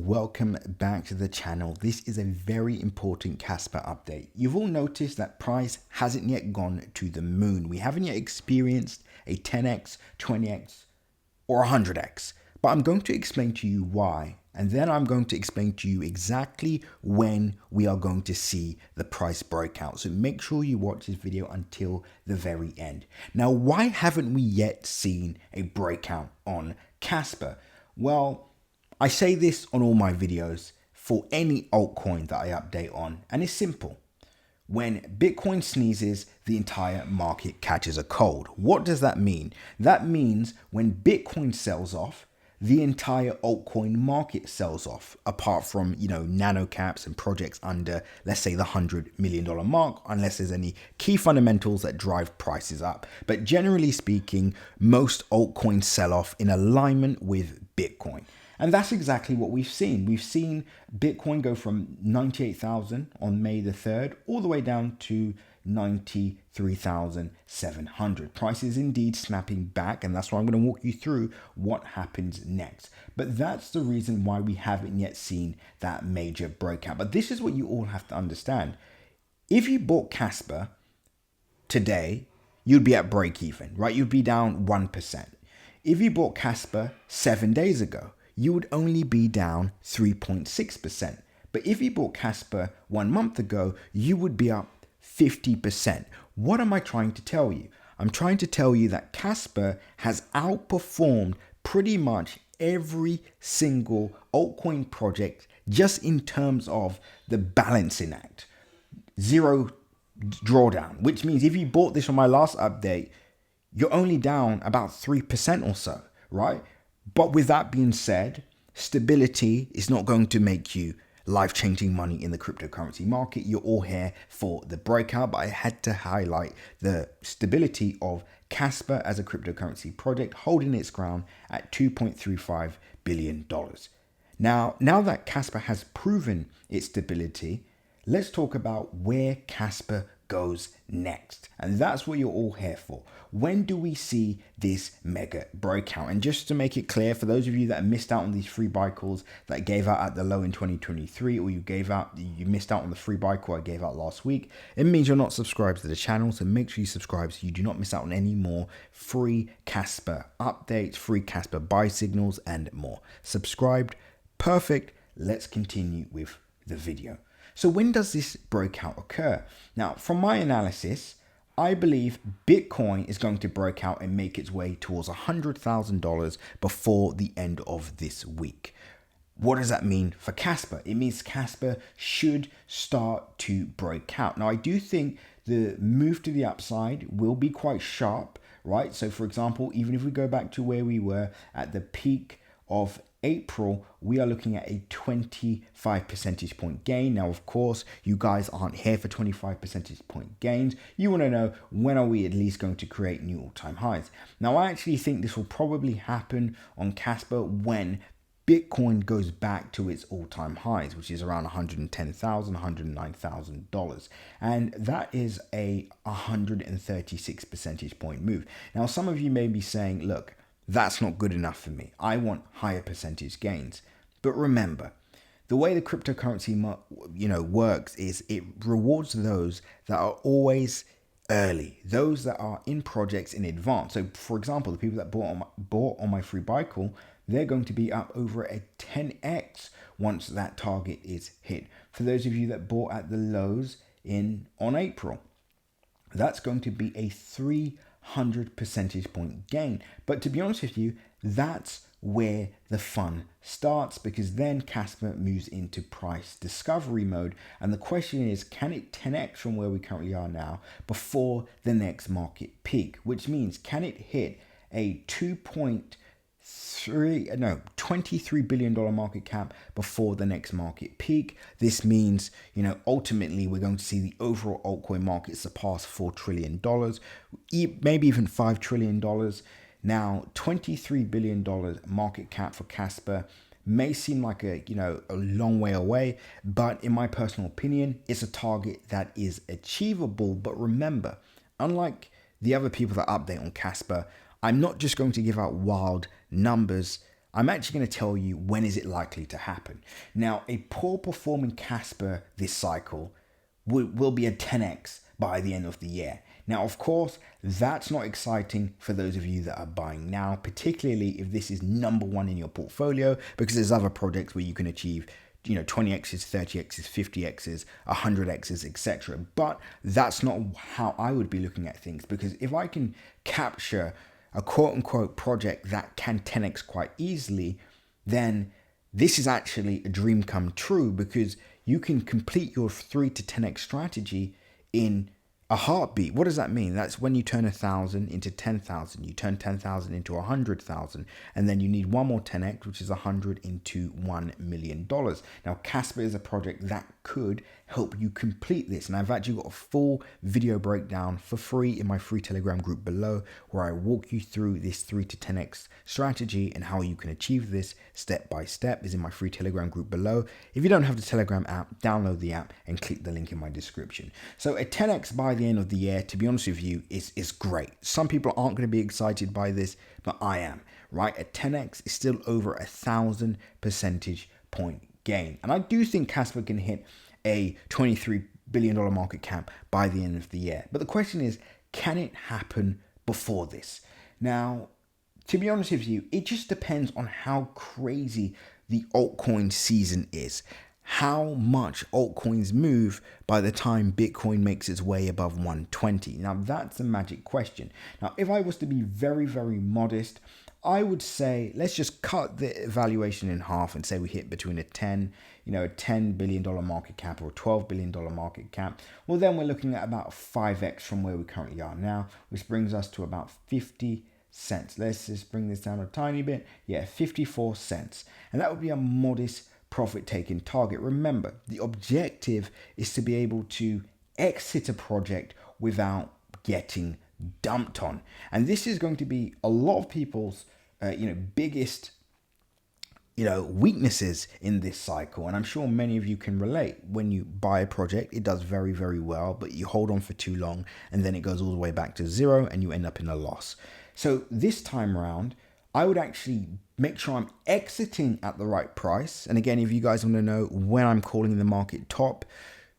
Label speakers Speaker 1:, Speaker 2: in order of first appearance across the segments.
Speaker 1: welcome back to the channel. This is a very important Kaspa update. You've all noticed that price hasn't yet gone to the moon. We haven't yet experienced a 10x, 20x, or 100x, but I'm going to explain to you why, and then I'm going to explain to you exactly when we are going to see the price breakout. So make sure you watch this video until the very end. Now, why haven't we yet seen a breakout on Kaspa? Well, I say this on all my videos for any altcoin that I update on, and it's simple. When Bitcoin sneezes, the entire market catches a cold. What does that mean? That means when Bitcoin sells off, the entire altcoin market sells off, apart from, nano caps and projects under, let's say, the $100 million mark, unless there's any key fundamentals that drive prices up. But generally speaking, most altcoins sell off in alignment with Bitcoin. And that's exactly what we've seen. We've seen Bitcoin go from 98,000 on May the 3rd all the way down to 93,700. Price is indeed snapping back, and that's why I'm going to walk you through what happens next. But that's the reason why we haven't yet seen that major breakout. But this is what you all have to understand. If you bought Kaspa today, you'd be at break even, right? You'd be down 1%. If you bought Kaspa 7 days ago, you would only be down 3.6%. But if you bought Kaspa 1 month ago, you would be up 50%. What am I trying to tell you? I'm trying to tell you that Kaspa has outperformed pretty much every single altcoin project just in terms of the balancing act. Zero drawdown, which means if you bought this on my last update, you're only down about 3% or so, right? But with that being said, stability is not going to make you life-changing money in the cryptocurrency market. You're all here for the breakout, but I had to highlight the stability of Kaspa as a cryptocurrency project holding its ground at $2.35 billion. Now that Kaspa has proven its stability, let's talk about where Kaspa goes next. And that's what you're all here for. When do we see this mega breakout? And just to make it clear, for those of you that missed out on these free buy calls that I gave out at the low in 2023, or you missed out on the free buy call I gave out last week, it means you're not subscribed to the channel. So make sure you subscribe so you do not miss out on any more free Kaspa updates, free Kaspa buy signals, and more. Subscribed, perfect. Let's continue with the video. So when does this breakout occur? Now, from my analysis, I believe Bitcoin is going to break out and make its way towards $100,000 before the end of this week. What does that mean for Kaspa? It means Kaspa should start to break out. Now, I do think the move to the upside will be quite sharp, right? So, for example, even if we go back to where we were at the peak of April, we are looking at a 25 percentage point gain. Now, of course, you guys aren't here for 25 percentage point gains. You want to know, when are we at least going to create new all-time highs? Now, I actually think this will probably happen on Kaspa when Bitcoin goes back to its all-time highs, which is around $110,000, $109,000. And that is a 136 percentage point move. Now, some of you may be saying, look, that's not good enough for me. I want higher percentage gains. But remember, the way the cryptocurrency works is it rewards those that are always early, those that are in projects in advance. So, for example, the people that bought on my free buy call, they're going to be up over a 10x once that target is hit. For those of you that bought at the lows on April, that's going to be a 300 percentage point gain. But to be honest with you, that's where the fun starts, because then Kaspa moves into price discovery mode. And the question is, can it 10x from where we currently are now before the next market peak? Which means, can it hit a $23 billion market cap before the next market peak? This means, ultimately we're going to see the overall altcoin market surpass $4 trillion, maybe even $5 trillion. Now, $23 billion market cap for Kaspa may seem like a long way away, but in my personal opinion, it's a target that is achievable. But remember, unlike the other people that update on Kaspa, I'm not just going to give out wild numbers. I'm actually going to tell you when is it likely to happen. Now, a poor performing Kaspa this cycle will be a 10x by the end of the year. Now, of course, that's not exciting for those of you that are buying now, particularly if this is number one in your portfolio, because there's other projects where you can achieve 20x's, 30x's, 50x's, 100x's, etc. But that's not how I would be looking at things, because if I can capture a quote unquote project that can 10x quite easily, then this is actually a dream come true, because you can complete your 3 to 10x strategy in a heartbeat. What does that mean? That's when you turn 1,000 into 10,000, you turn 10,000 into 100,000, and then you need one more 10x, which is 100 into $1 million. Now, Kaspa is a project that could help you complete this, and I've actually got a full video breakdown for free in my free Telegram group below, where I walk you through this 3 to 10x strategy and how you can achieve this step by step. Is in my free Telegram group below. If you don't have the Telegram app, download the app and click the link in my description. So a 10x by the end of the year, to be honest with you, is great. Some people aren't going to be excited by this, but I am, right? A 10x is still over 1,000 percentage point gain. And I do think Kaspa can hit a $23 billion market cap by the end of the year. But the question is, can it happen before this? Now, to be honest with you, it just depends on how crazy the altcoin season is. How much altcoins move by the time Bitcoin makes its way above 120. Now, that's a magic question. Now, if I was to be very, very modest, I would say let's just cut the valuation in half and say we hit between a $10 billion market cap or a $12 billion market cap. Well, then we're looking at about 5x from where we currently are now, which brings us to about 50 cents. Let's just bring this down a tiny bit. Yeah, 54 cents. And that would be a modest profit taking target. Remember, the objective is to be able to exit a project without getting dumped on. And this is going to be a lot of people's biggest weaknesses in this cycle. And I'm sure many of you can relate. When you buy a project, it does very, very well, but you hold on for too long and then it goes all the way back to zero and you end up in a loss. So this time around, I would actually make sure I'm exiting at the right price. And again, if you guys want to know when I'm calling the market top,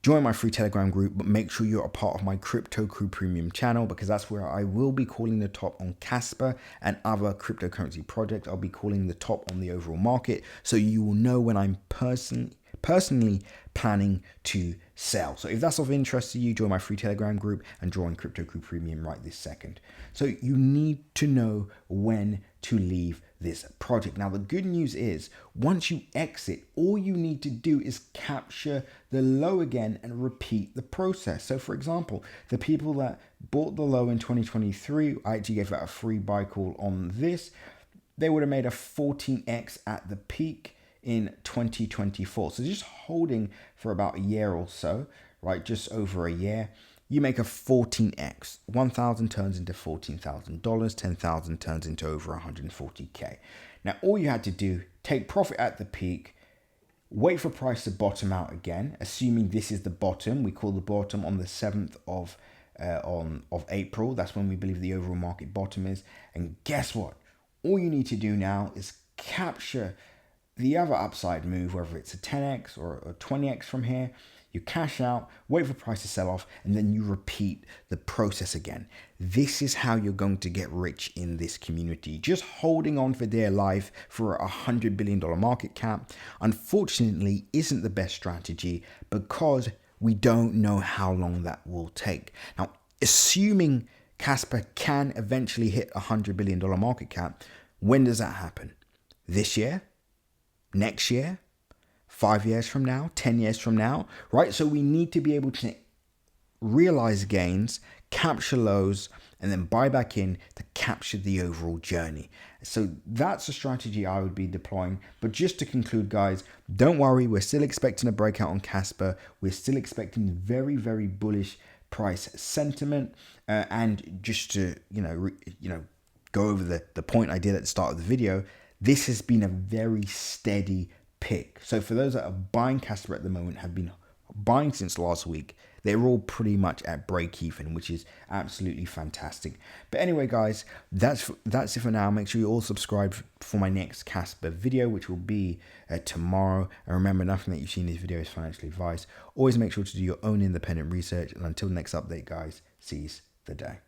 Speaker 1: join my free Telegram group, but make sure you're a part of my Crypto Crew Premium channel, because that's where I will be calling the top on Kaspa and other cryptocurrency projects. I'll be calling the top on the overall market, so you will know when I'm personally planning to sell. So if that's of interest to you, join my free Telegram group and join Crypto Crew Premium right this second. So you need to know when to leave this project. Now, the good news is once you exit, all you need to do is capture the low again and repeat the process. So for example, the people that bought the low in 2023, I actually gave out a free buy call on this. They would have made a 14x at the peak in 2024. So just holding for about a year or so, right? Just over a year. You make a 14x. 1,000 turns into $14,000. 10,000 turns into over 140K. Now, all you had to do, take profit at the peak, wait for price to bottom out again, assuming this is the bottom. We call the bottom on the 7th of April. That's when we believe the overall market bottom is. And guess what? All you need to do now is capture the other upside move, whether it's a 10x or a 20x from here. You cash out, wait for price to sell off, and then you repeat the process again. This is how you're going to get rich in this community. Just holding on for dear life for a $100 billion market cap, unfortunately, isn't the best strategy, because we don't know how long that will take. Now, assuming Kaspa can eventually hit a $100 billion market cap, when does that happen? This year? Next year? 5 years from now, 10 years from now, right? So we need to be able to realize gains, capture lows, and then buy back in to capture the overall journey. So that's a strategy I would be deploying. But just to conclude, guys, don't worry. We're still expecting a breakout on Kaspa. We're still expecting very, very bullish price sentiment. And just to, go over the point I did at the start of the video, this has been a very steady pick. So for those that are buying Kaspa at the moment, have been buying since last week, they're all pretty much at break even, which is absolutely fantastic. But anyway, guys, that's it for now. Make sure you all subscribe for my next Kaspa video, which will be tomorrow. And remember, nothing that you see in this video is financial advice. Always make sure to do your own independent research. And until the next update, guys, seize the day.